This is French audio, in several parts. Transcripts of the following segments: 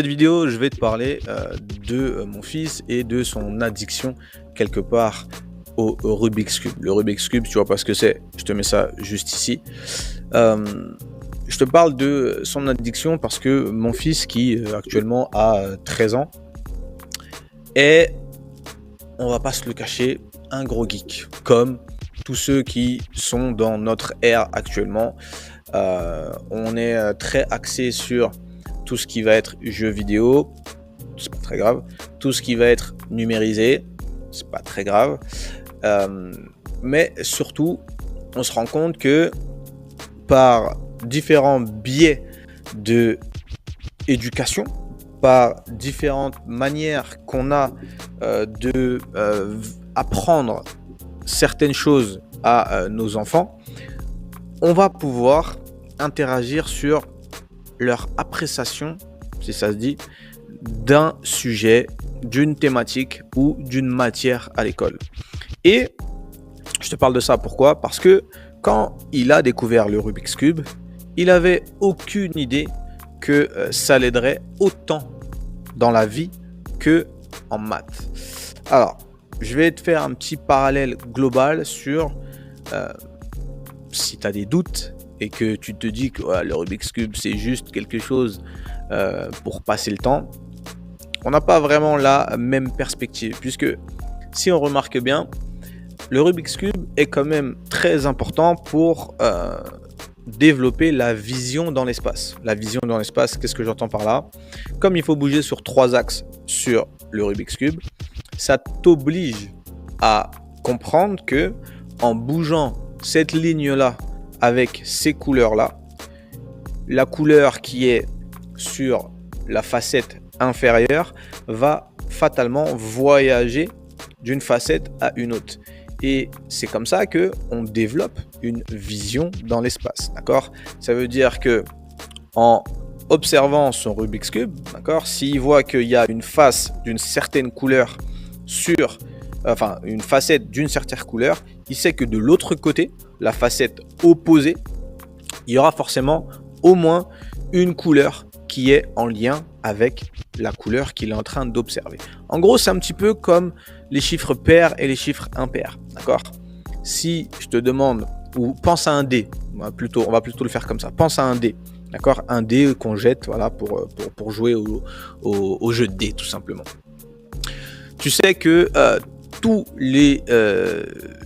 Cette vidéo, je vais te parler de mon fils et de son addiction quelque part au Rubik's Cube. Le Rubik's Cube, tu vois pas ce que c'est, je te mets ça juste ici. Je te parle de son addiction parce que mon fils qui actuellement a 13 ans est, on va pas se le cacher, un gros geek, comme tous ceux qui sont dans notre ère actuellement. On est très axé sur tout ce qui va être jeux vidéo, c'est pas très grave. Tout ce qui va être numérisé, c'est pas très grave. Mais surtout, on se rend compte que par différents biais de éducation, par différentes manières qu'on a de apprendre certaines choses à nos enfants, on va pouvoir interagir sur leur appréciation, si ça se dit, d'un sujet, d'une thématique ou d'une matière à l'école. Et je te parle de ça pourquoi ? Parce que quand il a découvert le Rubik's Cube, il n'avait aucune idée que ça l'aiderait autant dans la vie que en maths. Alors, je vais te faire un petit parallèle global sur si tu as des doutes et que tu te dis que le Rubik's Cube c'est juste quelque chose pour passer le temps, on n'a pas vraiment la même perspective, puisque si on remarque bien, le Rubik's Cube est quand même très important pour développer la vision dans l'espace. La vision dans l'espace, qu'est-ce que j'entends par là ? Comme il faut bouger sur 3 axes sur le Rubik's Cube, ça t'oblige à comprendre que en bougeant cette ligne-là avec ces couleurs-là, la couleur qui est sur la facette inférieure va fatalement voyager d'une facette à une autre. Et c'est comme ça que on développe une vision dans l'espace, d'accord ? Ça veut dire que en observant son Rubik's Cube, d'accord, s'il voit qu'il y a une face d'une certaine couleur une facette d'une certaine couleur, il sait que de l'autre côté, la facette opposée, il y aura forcément au moins une couleur qui est en lien avec la couleur qu'il est en train d'observer. En gros, c'est un petit peu comme les chiffres pairs et les chiffres impairs, d'accord ? Si je te demande, ou pense à un dé, on va plutôt le faire comme ça, pense à un dé, d'accord ? Un dé qu'on jette, voilà, pour jouer au jeu de dés, tout simplement. Tu sais que tous les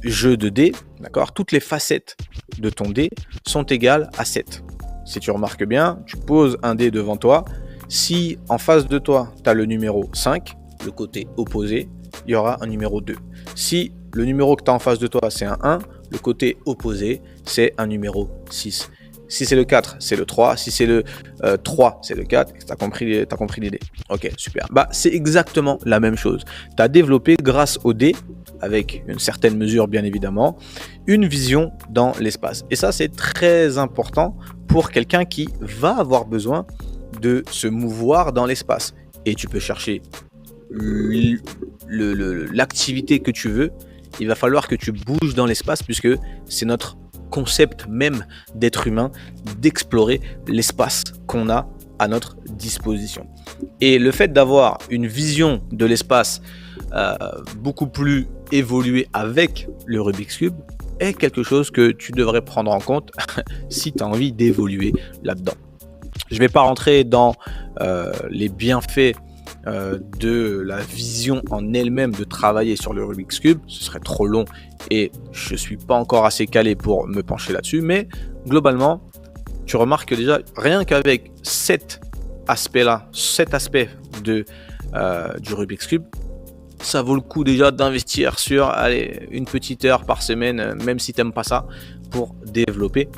jeux de dés, d'accord, toutes les facettes de ton dé sont égales à 7. Si tu remarques bien, tu poses un dé devant toi. Si en face de toi, tu as le numéro 5, le côté opposé, il y aura un numéro 2. Si le numéro que tu as en face de toi, c'est un 1, le côté opposé, c'est un numéro 6. Si c'est le 4, c'est le 3. Si c'est le 3, c'est le 4. Tu as compris l'idée. Ok, super. C'est exactement la même chose. Tu as développé, grâce au dé, avec une certaine mesure bien évidemment, une vision dans l'espace. Et ça, c'est très important pour quelqu'un qui va avoir besoin de se mouvoir dans l'espace. Et tu peux chercher l'activité que tu veux. Il va falloir que tu bouges dans l'espace puisque c'est notre concept même d'être humain, d'explorer l'espace qu'on a à notre disposition. Et le fait d'avoir une vision de l'espace beaucoup plus évoluée avec le Rubik's Cube est quelque chose que tu devrais prendre en compte si tu as envie d'évoluer là-dedans. Je ne vais pas rentrer dans les bienfaits de la vision en elle-même de travailler sur le Rubik's Cube, ce serait trop long et je suis pas encore assez calé pour me pencher là-dessus, mais globalement tu remarques que déjà rien qu'avec cet aspect du Rubik's Cube, ça vaut le coup déjà d'investir sur une petite heure par semaine, même si t'aimes pas ça, pour développer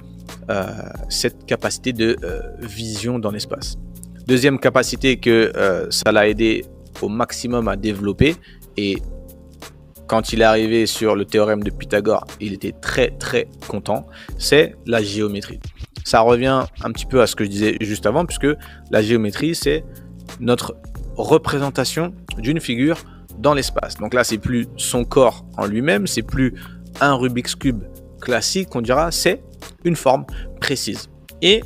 cette capacité de vision dans l'espace. Deuxième capacité que ça l'a aidé au maximum à développer, et quand il est arrivé sur le théorème de Pythagore, il était très très content, c'est la géométrie. Ça revient un petit peu à ce que je disais juste avant, puisque la géométrie, c'est notre représentation d'une figure dans l'espace. Donc là, c'est plus son corps en lui-même, c'est plus un Rubik's Cube classique, on dira, c'est une forme précise. Et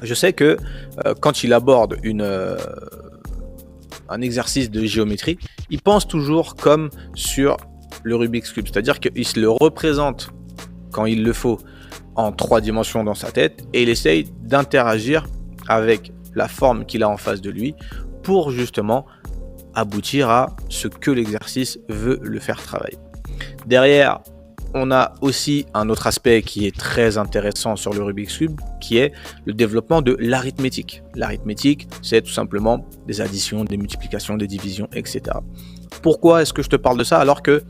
je sais que quand il aborde une un exercice de géométrie, il pense toujours comme sur le Rubik's Cube. C'est-à-dire qu'il se le représente quand il le faut en 3 dimensions dans sa tête et il essaye d'interagir avec la forme qu'il a en face de lui pour justement aboutir à ce que l'exercice veut le faire travailler. Derrière, on a aussi un autre aspect qui est très intéressant sur le Rubik's Cube, qui est le développement de l'arithmétique. L'arithmétique, c'est tout simplement des additions, des multiplications, des divisions, etc. Pourquoi est-ce que je te parle de ça alors que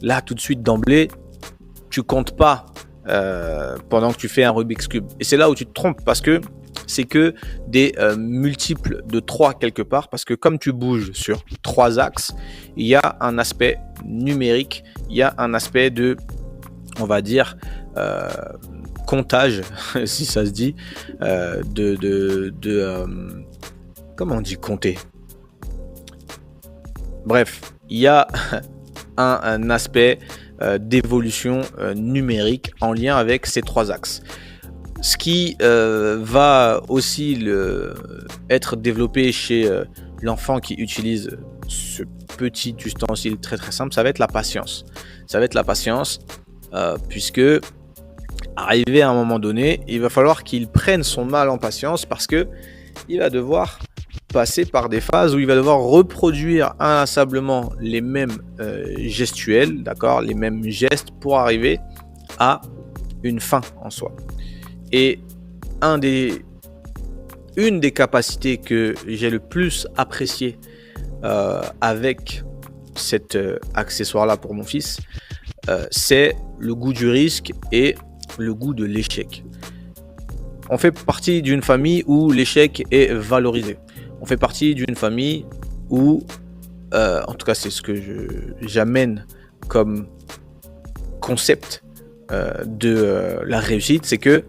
là, tout de suite d'emblée, tu comptes pas pendant que tu fais un Rubik's Cube. Et c'est là où tu te trompes parce que c'est que des multiples de 3 quelque part, parce que comme tu bouges sur 3 axes, il y a un aspect numérique, il y a un aspect de, on va dire, comptage, si ça se dit, comment on dit compter? Bref, il y a un aspect d'évolution numérique en lien avec ces 3 axes. Ce qui va aussi être développé chez l'enfant qui utilise ce petit ustensile très très simple, ça va être la patience. Ça va être la patience puisque arrivé à un moment donné, il va falloir qu'il prenne son mal en patience parce que il va devoir passer par des phases où il va devoir reproduire inlassablement les mêmes gestuels, d'accord, les mêmes gestes pour arriver à une fin en soi. Et une des capacités que j'ai le plus apprécié avec cet accessoire-là pour mon fils, c'est le goût du risque et le goût de l'échec. On fait partie d'une famille où l'échec est valorisé. On fait partie d'une famille où, en tout cas c'est ce que j'amène comme concept de la réussite, c'est que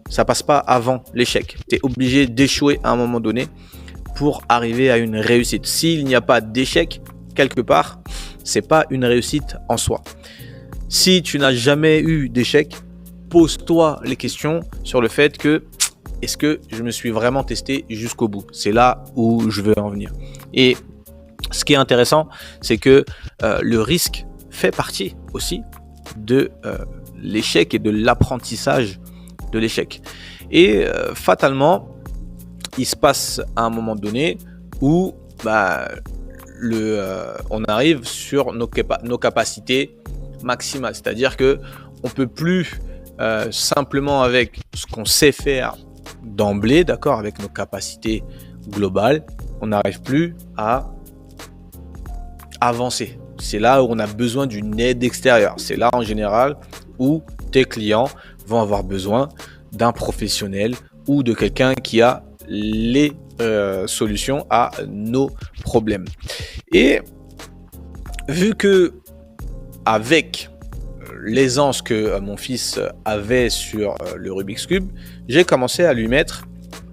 ça passe pas avant l'échec. Tu es obligé d'échouer à un moment donné pour arriver à une réussite. S'il n'y a pas d'échec, quelque part, c'est pas une réussite en soi. Si tu n'as jamais eu d'échec, pose-toi les questions sur le fait que est-ce que je me suis vraiment testé jusqu'au bout? C'est là où je veux en venir. Et ce qui est intéressant, c'est que le risque fait partie aussi de l'échec et de l'apprentissage de l'échec. Et fatalement, il se passe à un moment donné où on arrive sur nos capacités maximales. C'est-à-dire que on peut plus simplement avec ce qu'on sait faire d'emblée, d'accord, avec nos capacités globales, on n'arrive plus à avancer. C'est là où on a besoin d'une aide extérieure. C'est là en général où tes clients vont avoir besoin d'un professionnel ou de quelqu'un qui a les solutions à nos problèmes. Et vu que avec l'aisance que mon fils avait sur le Rubik's Cube, j'ai commencé à lui mettre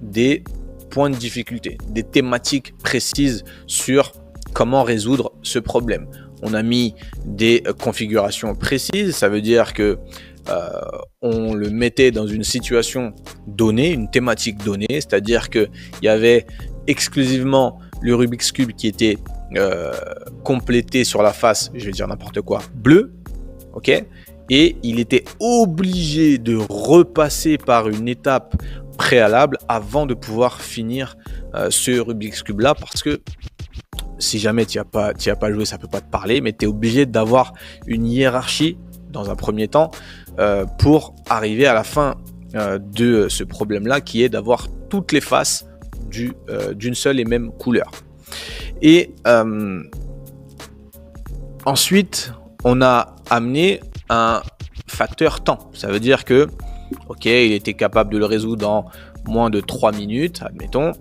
des points de difficulté, des thématiques précises sur comment résoudre ce problème. On a mis des configurations précises, ça veut dire que on le mettait dans une situation donnée, une thématique donnée, c'est-à-dire qu'il y avait exclusivement le Rubik's Cube qui était complété sur la face, je vais dire n'importe quoi, bleu, ok, et il était obligé de repasser par une étape préalable avant de pouvoir finir ce Rubik's Cube là, parce que si jamais tu n'y as pas joué, ça ne peut pas te parler, mais tu es obligé d'avoir une hiérarchie dans un premier temps pour arriver à la fin de ce problème-là, qui est d'avoir toutes les faces d'une seule et même couleur. Et ensuite, on a amené un facteur temps. Ça veut dire que, ok, il était capable de le résoudre en moins de 3 minutes, admettons.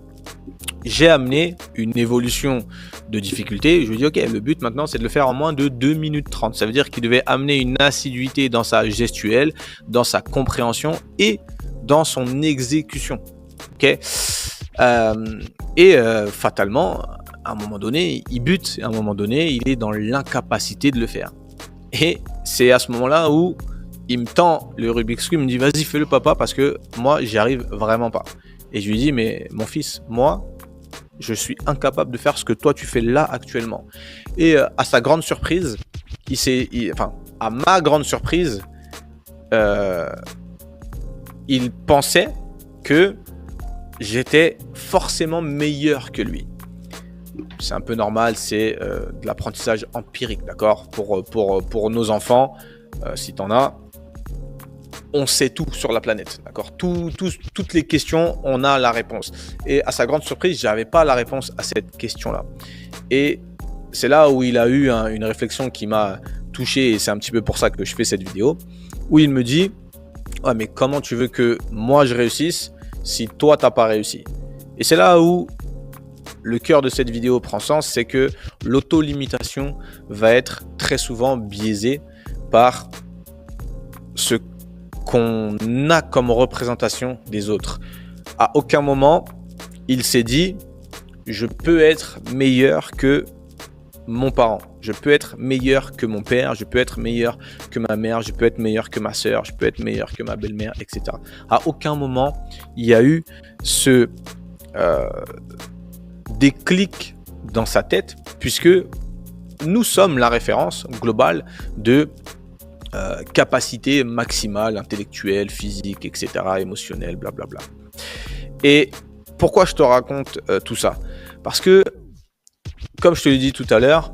J'ai amené une évolution de difficulté. Je lui ai dit, ok, le but maintenant, c'est de le faire en moins de 2 minutes 30. Ça veut dire qu'il devait amener une assiduité dans sa gestuelle, dans sa compréhension et dans son exécution. Ok. Fatalement, à un moment donné, il bute. À un moment donné, il est dans l'incapacité de le faire. Et c'est à ce moment-là où il me tend le Rubik's Cube, il me dit, vas-y, fais-le papa, parce que moi, j'y arrive vraiment pas. Et je lui dis, mais mon fils, moi, je suis incapable de faire ce que toi tu fais là actuellement. Et à sa grande surprise, à ma grande surprise, euh, il pensait que j'étais forcément meilleur que lui. C'est un peu normal, c'est de l'apprentissage empirique, d'accord, pour nos enfants, si t'en as, on sait tout sur la planète, d'accord, toutes les questions, on a la réponse. Et à sa grande surprise, j'avais pas la réponse à cette question-là. Et c'est là où il a eu une réflexion qui m'a touché, et c'est un petit peu pour ça que je fais cette vidéo, où il me dit « Ouais, mais comment tu veux que moi je réussisse si toi t'as pas réussi ?» Et c'est là où le cœur de cette vidéo prend sens, c'est que l'auto-limitation va être très souvent biaisée par ce qu'on a comme représentation des autres. À aucun moment, il s'est dit « Je peux être meilleur que mon parent, je peux être meilleur que mon père, je peux être meilleur que ma mère, je peux être meilleur que ma sœur, je peux être meilleur que ma belle-mère, etc. » À aucun moment, il y a eu ce déclic dans sa tête, puisque nous sommes la référence globale de capacité maximale, intellectuelle, physique, etc., émotionnelle, blablabla. Et pourquoi je te raconte tout ça? Parce que, comme je te l'ai dit tout à l'heure,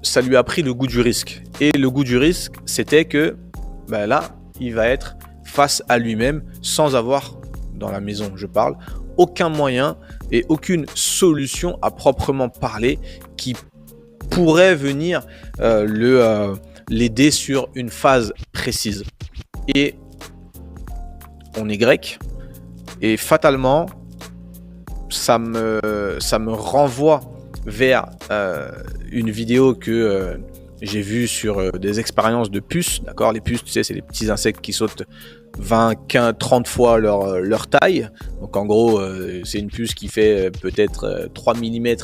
ça lui a pris le goût du risque. Et le goût du risque, c'était que là, il va être face à lui-même sans avoir, dans la maison je parle, aucun moyen et aucune solution à proprement parler qui pourrait venir l'aider sur une phase précise. Et on est grec, et fatalement, ça me renvoie vers une vidéo que j'ai vue sur des expériences de puces. D'accord, les puces, tu sais, c'est les petits insectes qui sautent 20, 15, 30 fois leur taille. Donc en gros, c'est une puce qui fait peut-être 3 mm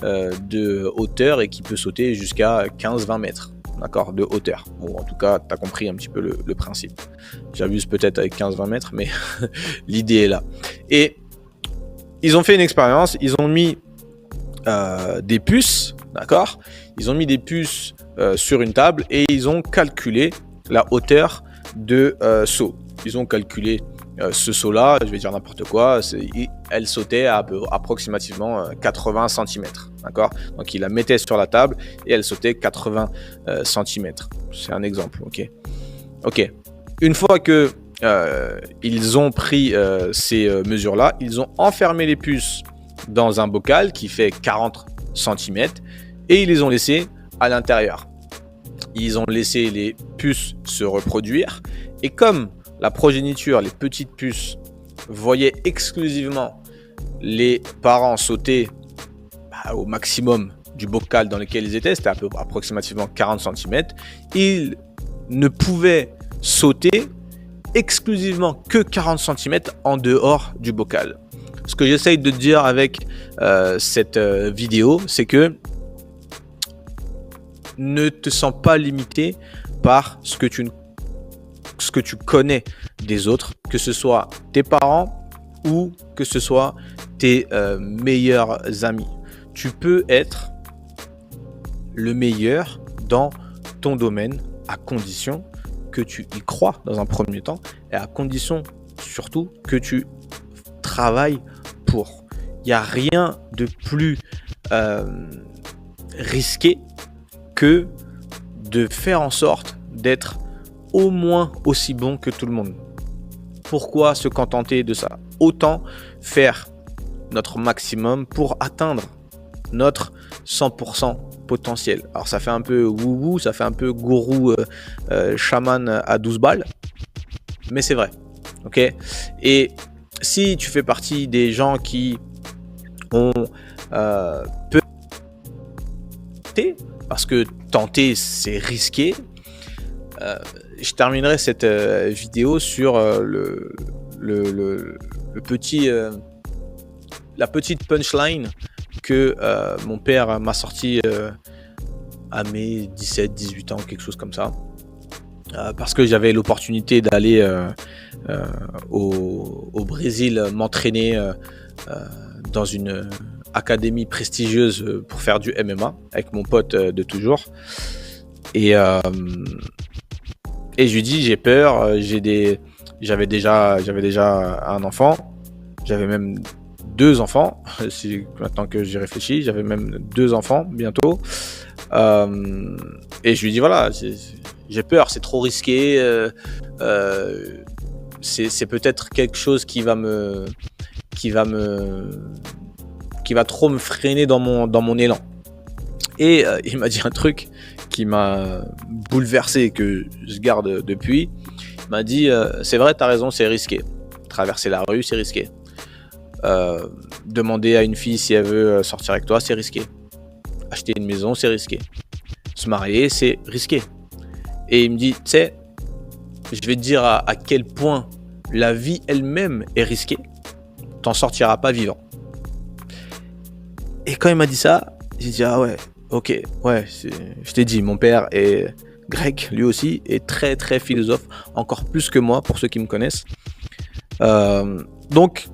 de hauteur et qui peut sauter jusqu'à 15-20 mètres. D'accord, de hauteur. Bon, en tout cas, tu as compris un petit peu le principe. J'abuse peut-être avec 15-20 mètres, mais l'idée est là. Et ils ont fait une expérience, ils ont mis des puces, d'accord, ils ont mis des puces sur une table et ils ont calculé la hauteur de saut. Ils ont calculé ce saut-là, je vais dire n'importe quoi, elle sautait à approximativement 80 cm, d'accord. Donc il la mettait sur la table et elle sautait 80 cm. C'est un exemple, ok. Une fois que ils ont pris ces mesures-là, ils ont enfermé les puces dans un bocal qui fait 40 cm et ils les ont laissés à l'intérieur. Ils ont laissé les puces se reproduire et comme la progéniture, les petites puces, voyaient exclusivement les parents sauter au maximum du bocal dans lequel ils étaient, c'était approximativement 40 cm, ils ne pouvaient sauter exclusivement que 40 cm en dehors du bocal. Ce que j'essaye de dire avec cette vidéo, c'est que ne te sens pas limité par ce que tu connais des autres, que ce soit tes parents ou que ce soit tes meilleurs amis. Tu peux être le meilleur dans ton domaine à condition que tu y crois dans un premier temps et à condition surtout que tu travailles pour. Il n'y a rien de plus risqué que de faire en sorte d'être au moins aussi bon que tout le monde. Pourquoi se contenter de ça? Autant faire notre maximum pour atteindre notre 100% potentiel. Alors ça fait un peu wouhou, ça fait un peu gourou chaman à 12 balles, mais c'est vrai, ok. Et si tu fais partie des gens qui ont peu parce que tenter c'est risqué, je terminerai cette vidéo sur la petite punchline que mon père m'a sorti à mes 17-18 ans, quelque chose comme ça, parce que j'avais l'opportunité d'aller au Brésil m'entraîner dans une académie prestigieuse pour faire du MMA avec mon pote de toujours. Et je lui dis, j'ai peur, j'avais déjà un enfant, j'avais même 2 enfants, maintenant que j'y réfléchis, j'avais même 2 enfants bientôt. Et je lui dis, voilà, j'ai peur, c'est trop risqué, c'est peut-être quelque chose qui va trop me freiner dans mon élan. Et il m'a dit un truc qui m'a bouleversé et que je garde depuis. Il m'a dit, c'est vrai, t'as raison, c'est risqué. Traverser la rue, c'est risqué. Demander à une fille si elle veut sortir avec toi, c'est risqué. Acheter une maison, c'est risqué. Se marier, c'est risqué. Et il me dit, tu sais, je vais te dire à quel point la vie elle-même est risquée. T'en sortiras pas vivant. Et quand il m'a dit ça, j'ai dit, ah ouais, ok, ouais, je t'ai dit, mon père est grec, lui aussi, est très très philosophe, encore plus que moi, pour ceux qui me connaissent. Donc,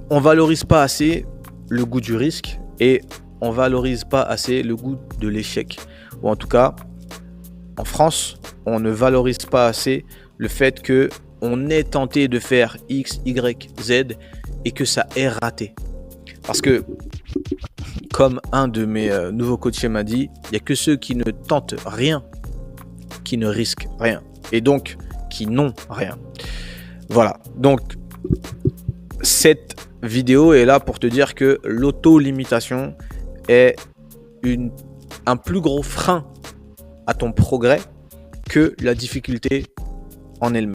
on valorise pas assez le goût du risque et on valorise pas assez le goût de l'échec. Ou en tout cas, en France, on ne valorise pas assez le fait que on est tenté de faire X, Y, Z et que ça est raté. Parce que, comme un de mes nouveaux coachs m'a dit, il n'y a que ceux qui ne tentent rien, qui ne risquent rien. Et donc, qui n'ont rien. Voilà. Donc, cette vidéo est là pour te dire que l'auto-limitation est un plus gros frein à ton progrès que la difficulté en elle-même.